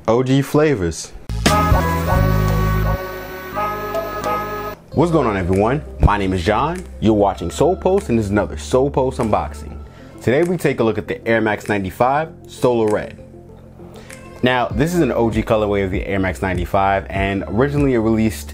OG flavors. What's going on, everyone? My name is John. You're watching Solepost, and this is another Solepost unboxing. Today we take a look at the Air Max 95 Solar Red. Now, this is an OG colorway of the Air Max 95, and originally it released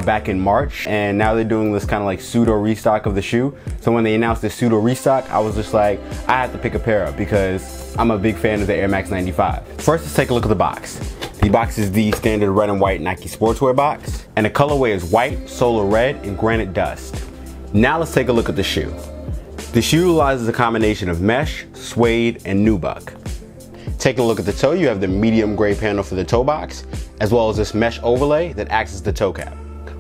back in March, and now they're doing this kind of like pseudo restock of the shoe. So when they announced the pseudo restock, I was just like, I had to pick a pair up because I'm a big fan of the Air Max 95. First, let's take a look at the box. The box is the standard red and white Nike sportswear box, and the colorway is white, solar red, and granite dust. Now let's take a look at the shoe. The shoe utilizes a combination of mesh, suede, and nubuck. Taking a look at the toe, you have the medium gray panel for the toe box, as well as this mesh overlay that acts as the toe cap.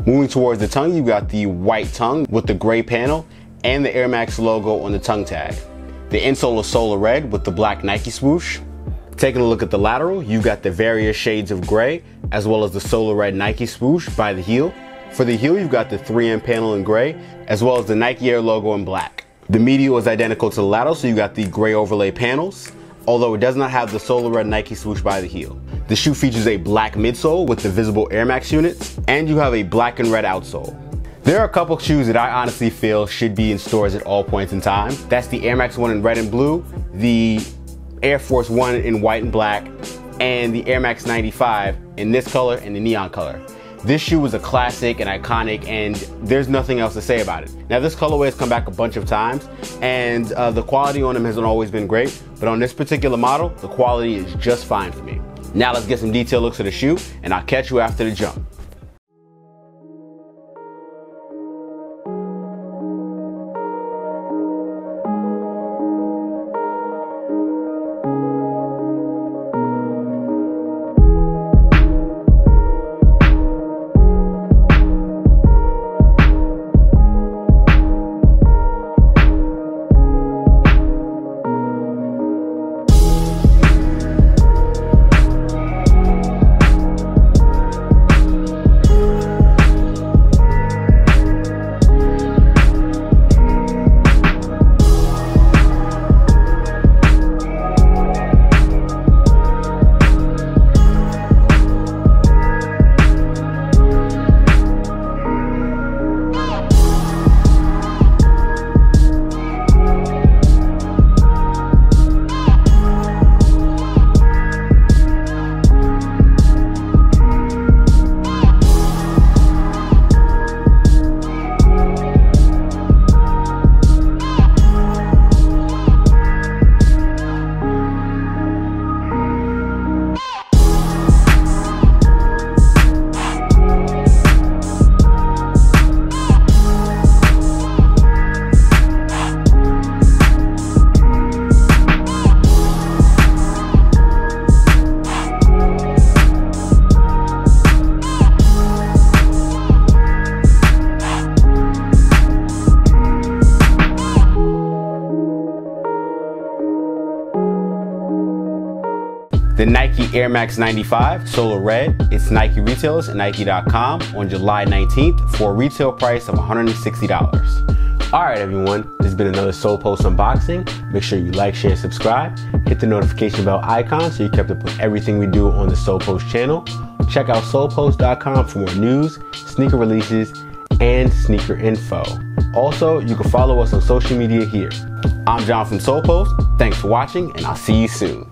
Moving towards the tongue, you got the white tongue with the gray panel and the Air Max logo on the tongue tag. The insole is solar red with the black Nike swoosh. Taking a look at the lateral, you got the various shades of gray, as well as the solar red Nike swoosh by the heel. For the heel, you've got the 3M panel in gray, as well as the Nike Air logo in black. The medial is identical to the lateral, so you got the gray overlay panels, although it does not have the solar red Nike swoosh by the heel. The shoe features a black midsole with the visible Air Max units, and you have a black and red outsole. There are a couple shoes that I honestly feel should be in stores at all points in time. That's the Air Max 1 in red and blue, the Air Force 1 in white and black, and the Air Max 95 in this color and the neon color. This shoe is a classic and iconic, and there's nothing else to say about it. Now, this colorway has come back a bunch of times, and the quality on them hasn't always been great, but on this particular model, the quality is just fine for me. Now let's get some detailed looks at the shoe, and I'll catch you after the jump. The Nike Air Max 95 Solar Red, it's Nike retailers at Nike.com on July 19th for a retail price of $160. Alright everyone, this has been another Solepost unboxing. Make sure you like, share, subscribe. Hit the notification bell icon so you're kept up with everything we do on the Solepost channel. Check out solepost.com for more news, sneaker releases, and sneaker info. Also, you can follow us on social media here. I'm John from Solepost. Thanks for watching, and I'll see you soon.